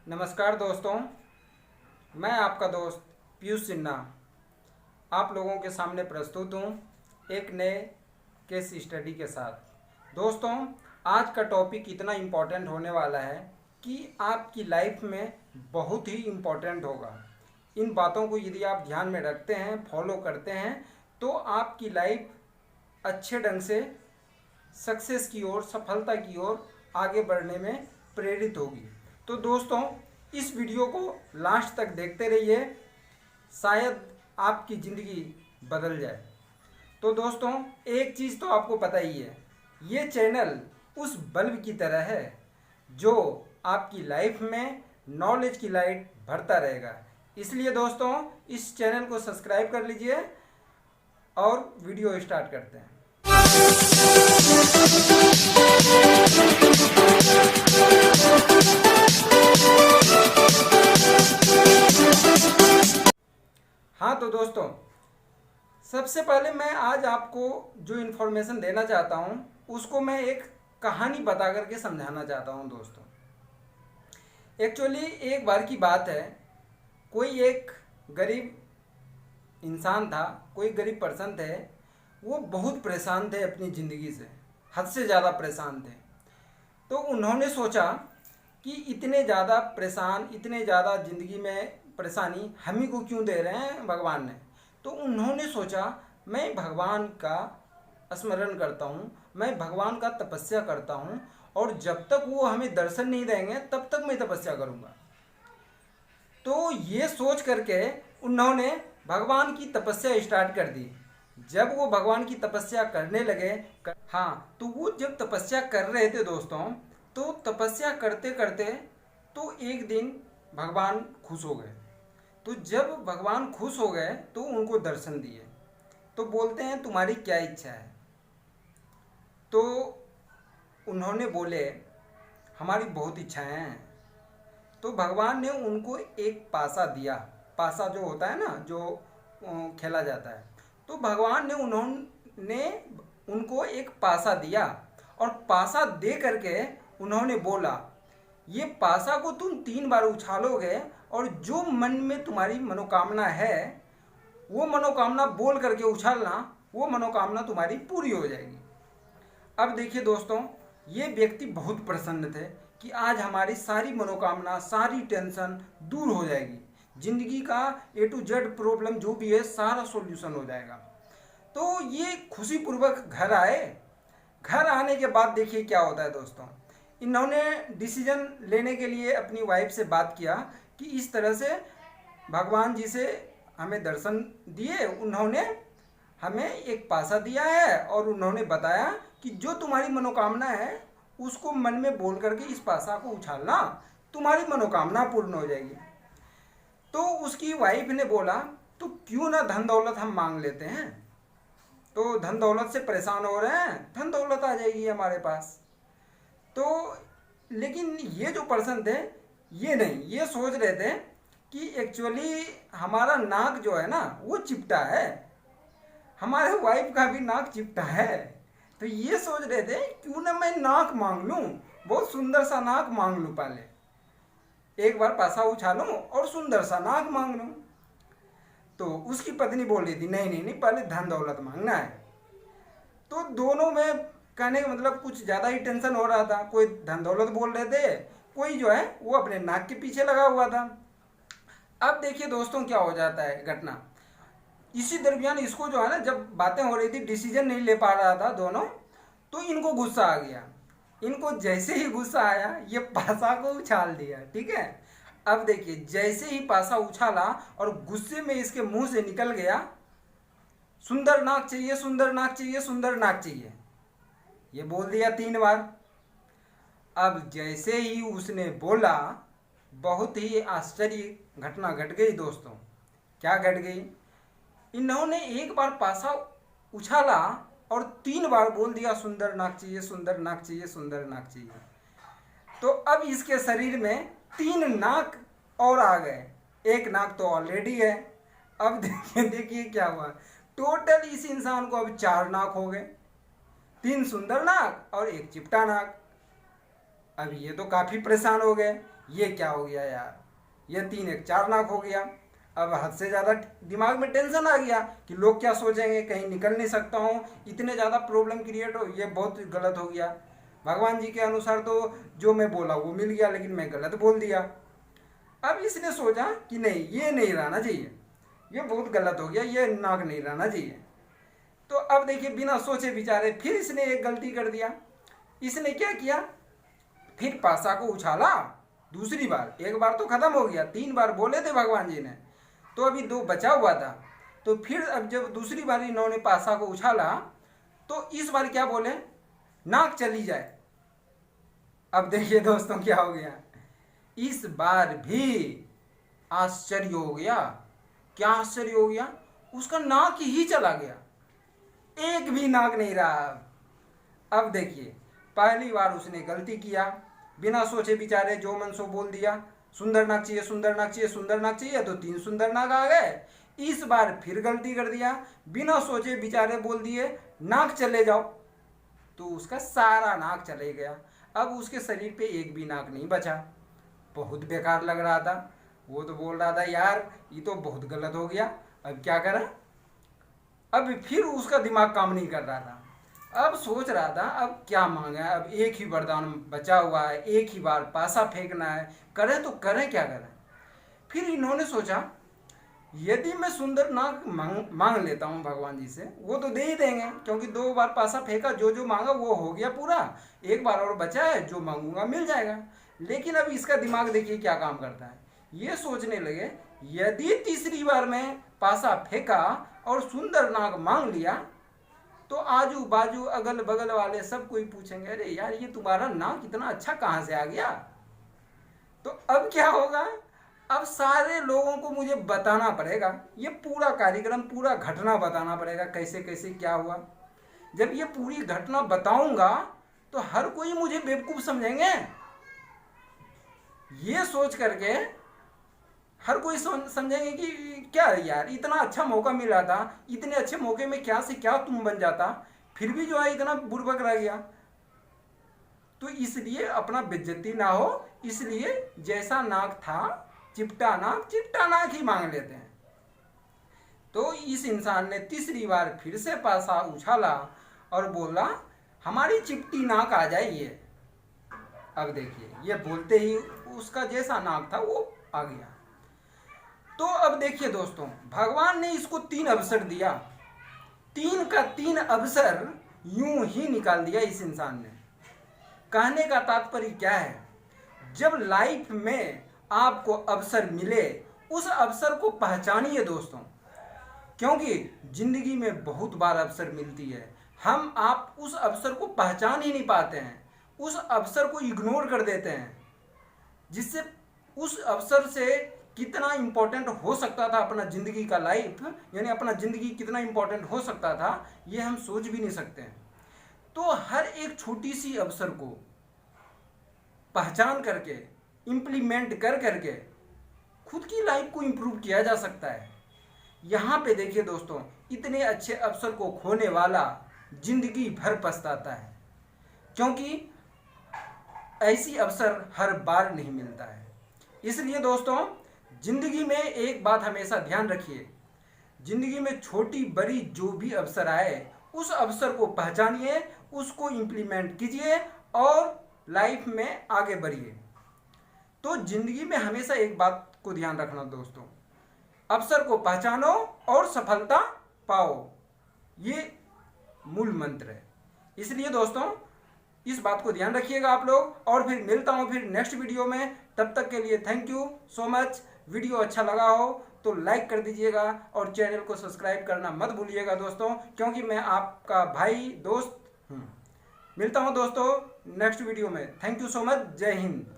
नमस्कार दोस्तों, मैं आपका दोस्त पीयूष सिन्हा आप लोगों के सामने प्रस्तुत हूँ एक नए केस स्टडी के साथ। दोस्तों, आज का टॉपिक इतना इम्पोर्टेंट होने वाला है कि आपकी लाइफ में बहुत ही इम्पोर्टेंट होगा। इन बातों को यदि आप ध्यान में रखते हैं, फॉलो करते हैं, तो आपकी लाइफ अच्छे ढंग से सक्सेस की ओर, सफलता की ओर आगे बढ़ने में प्रेरित होगी। तो दोस्तों, इस वीडियो को लास्ट तक देखते रहिए, शायद आपकी ज़िंदगी बदल जाए। तो दोस्तों, एक चीज़ तो आपको पता ही है, ये चैनल उस बल्ब की तरह है जो आपकी लाइफ में नॉलेज की लाइट भरता रहेगा। इसलिए दोस्तों, इस चैनल को सब्सक्राइब कर लीजिए और वीडियो स्टार्ट करते हैं। हाँ तो दोस्तों, सबसे पहले मैं आज आपको जो इन्फॉर्मेशन देना चाहता हूँ उसको मैं एक कहानी बता करके समझाना चाहता हूँ। दोस्तों, एक्चुअली एक बार की बात है, कोई एक गरीब इंसान था, कोई गरीब पर्सन थे। वो बहुत परेशान थे अपनी ज़िंदगी से, हद से ज़्यादा परेशान थे। तो उन्होंने सोचा कि इतने ज़्यादा परेशान, इतने ज़्यादा ज़िंदगी में परेशानी हम ही को क्यों दे रहे हैं भगवान ने। तो उन्होंने सोचा, मैं भगवान का स्मरण करता हूँ, मैं भगवान का तपस्या करता हूँ, और जब तक वो हमें दर्शन नहीं देंगे तब तक मैं तपस्या करूँगा। तो ये सोच करके उन्होंने भगवान की तपस्या स्टार्ट कर दी। जब वो भगवान की तपस्या करने लगे, हाँ, तो वो जब तपस्या कर रहे थे दोस्तों, तो तपस्या करते करते तो एक दिन भगवान खुश हो गए। तो जब भगवान खुश हो गए तो उनको दर्शन दिए। तो बोलते हैं, तुम्हारी क्या इच्छा है? तो उन्होंने बोले, हमारी बहुत इच्छाएं हैं। तो भगवान ने उनको एक पासा दिया। पासा जो होता है ना, जो खेला जाता है। तो भगवान ने उन्होंने उनको एक पासा दिया, और पासा दे करके उन्होंने बोला, ये पासा को तुम 3 बार उछालोगे और जो मन में तुम्हारी मनोकामना है वो मनोकामना बोल करके उछालना, वो मनोकामना तुम्हारी पूरी हो जाएगी। अब देखिए दोस्तों, ये व्यक्ति बहुत प्रसन्न थे कि आज हमारी सारी मनोकामना, सारी टेंशन दूर हो जाएगी, जिंदगी का A to Z प्रॉब्लम जो भी है सारा सॉल्यूशन हो जाएगा। तो ये खुशी पूर्वक घर आए। घर आने के बाद देखिए क्या होता है दोस्तों, इन्होंने डिसीजन लेने के लिए अपनी वाइफ से बात किया कि इस तरह से भगवान जी से हमें दर्शन दिए, उन्होंने हमें एक पासा दिया है, और उन्होंने बताया कि जो तुम्हारी मनोकामना है उसको मन में बोल करके इस पासा को उछालना, तुम्हारी मनोकामना पूर्ण हो जाएगी। तो उसकी वाइफ ने बोला, तो क्यों ना धन दौलत हम मांग लेते हैं, तो धन दौलत से परेशान हो रहे हैं, धन दौलत आ जाएगी हमारे पास। तो लेकिन ये जो पर्सन थे, ये नहीं, ये सोच रहे थे कि एक्चुअली हमारा नाक जो है ना वो चिपटा है, हमारे वाइफ का भी नाक चिपटा है। तो ये सोच रहे थे, क्यों ना मैं नाक मांग लूँ, बहुत सुंदर सा नाक मांग लूँ, पहले एक बार पासा उछालूँ और सुंदर सा नाक मांग लूँ। तो उसकी पत्नी बोल रही थी, नहीं नहीं नहीं, पहले धन दौलत मांगना है। तो दोनों में कहने का मतलब कुछ ज़्यादा ही टेंशन हो रहा था। कोई धन दौलत बोल रहे थे, कोई जो है वो अपने नाक के पीछे लगा हुआ था। अब देखिए दोस्तों, क्या हो जाता है घटना, इसी दरमियान इसको जो है ना, जब बातें हो रही थी, डिसीजन नहीं ले पा रहा था दोनों, तो इनको गुस्सा आ गया। इनको जैसे ही गुस्सा आया, ये पासा को उछाल दिया। ठीक है, अब देखिए, जैसे ही पासा उछाला और गुस्से में इसके मुंह से निकल गया, सुंदर नाक चाहिए, सुंदर नाक चाहिए, सुंदर नाक चाहिए, ये बोल दिया 3 बार। अब जैसे ही उसने बोला, बहुत ही आश्चर्य घटना घट गई दोस्तों। क्या घट गई, इन्होंने एक बार पासा उछाला और 3 बार बोल दिया, सुंदर नाक चाहिए, सुंदर नाक चाहिए, सुंदर नाक चाहिए। तो अब इसके शरीर में 3 नाक और आ गए, एक नाक तो ऑलरेडी है। अब देखिए क्या हुआ, टोटल इस इंसान को अब 4 नाक हो गए, 3 सुंदर नाक और 1 चिपटा नाक। अब ये तो काफ़ी परेशान हो गए ये क्या हो गया यार, ये 3 1 4 नाक हो गया। अब हद से ज़्यादा दिमाग में टेंशन आ गया कि लोग क्या सोचेंगे, कहीं निकल नहीं सकता हूँ, इतने ज़्यादा प्रॉब्लम क्रिएट हो, ये बहुत गलत हो गया। भगवान जी के अनुसार तो जो मैं बोला वो मिल गया, लेकिन मैं गलत बोल दिया। अब इसने सोचा कि नहीं, ये नहीं रहना चाहिए, ये बहुत गलत हो गया, ये नाक नहीं रहना चाहिए। तो अब देखिए बिना सोचे विचारे फिर इसने एक गलती कर दिया। इसने क्या किया, फिर पासा को उछाला दूसरी बार। एक बार तो खत्म हो गया, 3 बार बोले थे भगवान जी ने, तो अभी 2 बचा हुआ था। तो फिर अब जब दूसरी बार इन्होंने पासा को उछाला तो इस बार क्या बोले, नाक चली जाए। अब देखिए दोस्तों क्या हो गया, इस बार भी आश्चर्य हो गया। क्या आश्चर्य हो गया, उसका नाक ही चला गया, एक भी नाक नहीं रहा। अब देखिए पहली बार उसने गलती किया, बिना सोचे विचारे जो मन सो बोल दिया, सुंदर नाक चाहिए, सुंदर नाक चाहिए, सुंदर नाक चाहिए, तो 3 सुंदर नाक आ गए। इस बार फिर गलती कर दिया, बिना सोचे विचारे बोल दिए नाक चले जाओ, तो उसका सारा नाक चले गया। अब उसके शरीर पे एक भी नाक नहीं बचा। बहुत बेकार लग रहा था। वो तो बोल रहा था यार ये तो बहुत गलत हो गया, अब क्या करें। अब फिर उसका दिमाग काम नहीं कर रहा था। अब सोच रहा था अब क्या मांगे, अब एक ही वरदान बचा हुआ है, एक ही बार पासा फेंकना है, करें तो करें क्या करें। फिर इन्होंने सोचा यदि मैं सुंदर नाक मांग लेता हूँ भगवान जी से, वो तो दे ही देंगे, क्योंकि 2 बार पासा फेंका, जो जो मांगा वो हो गया पूरा, एक बार और बचा है, जो मांगूंगा मिल जाएगा। लेकिन अब इसका दिमाग देखिए क्या काम करता है, ये सोचने लगे यदि तीसरी बार में पासा फेंका और सुंदर नाक मांग लिया तो आजू बाजू अगल बगल वाले सब कोई पूछेंगे अरे यार ये तुम्हारा नाक इतना अच्छा कहाँ से आ गया। तो अब क्या होगा, अब सारे लोगों को मुझे बताना पड़ेगा, ये पूरा कार्यक्रम पूरा घटना बताना पड़ेगा, कैसे कैसे क्या हुआ। जब ये पूरी घटना बताऊंगा तो हर कोई मुझे बेवकूफ़ समझेंगे। ये सोच करके हर कोई समझेंगे कि क्या यार इतना अच्छा मौका मिला था, इतने अच्छे मौके में क्या से क्या तुम बन जाता, फिर भी जो है इतना बुर्बक रह गया। तो इसलिए अपना बेइज्जती ना हो, इसलिए जैसा नाक था चिपटा नाक ही मांग लेते हैं। तो इस इंसान ने तीसरी बार फिर से पासा उछाला और बोला हमारी चिपटी नाक आ जाइए। अब देखिए ये बोलते ही उसका जैसा नाक था वो आ गया। तो अब देखिए दोस्तों भगवान ने इसको 3 अवसर दिया, 3 का 3 अवसर यूं ही निकाल दिया इस इंसान ने। कहने का तात्पर्य क्या है, जब लाइफ में आपको अवसर मिले उस अवसर को पहचानिए दोस्तों, क्योंकि जिंदगी में बहुत बार अवसर मिलती है, हम आप उस अवसर को पहचान ही नहीं पाते हैं, उस अवसर को इग्नोर कर देते हैं, जिससे उस अवसर से कितना इम्पोर्टेंट हो सकता था अपना ज़िंदगी का लाइफ, यानी अपना ज़िंदगी कितना इम्पोर्टेंट हो सकता था ये हम सोच भी नहीं सकते हैं। तो हर एक छोटी सी अवसर को पहचान करके इम्प्लीमेंट कर करके खुद की लाइफ को इम्प्रूव किया जा सकता है। यहाँ पे देखिए दोस्तों इतने अच्छे अवसर को खोने वाला जिंदगी भर पछताता है, क्योंकि ऐसी अवसर हर बार नहीं मिलता है। इसलिए दोस्तों जिंदगी में एक बात हमेशा ध्यान रखिए, जिंदगी में छोटी बड़ी जो भी अवसर आए उस अवसर को पहचानिए, उसको इम्प्लीमेंट कीजिए और लाइफ में आगे बढ़िए। तो जिंदगी में हमेशा एक बात को ध्यान रखना दोस्तों, अवसर को पहचानो और सफलता पाओ, ये मूल मंत्र है। इसलिए दोस्तों इस बात को ध्यान रखिएगा आप लोग, और फिर मिलता हूँ फिर नेक्स्ट वीडियो में। तब तक के लिए thank you so much. Video अच्छा लगा हो तो लाइक कर दीजिएगा और चैनल को सब्सक्राइब करना मत भूलिएगा दोस्तों, क्योंकि मैं आपका भाई दोस्त हूँ। मिलता हूँ दोस्तों नेक्स्ट वीडियो में। Thank you so much. जय हिंद।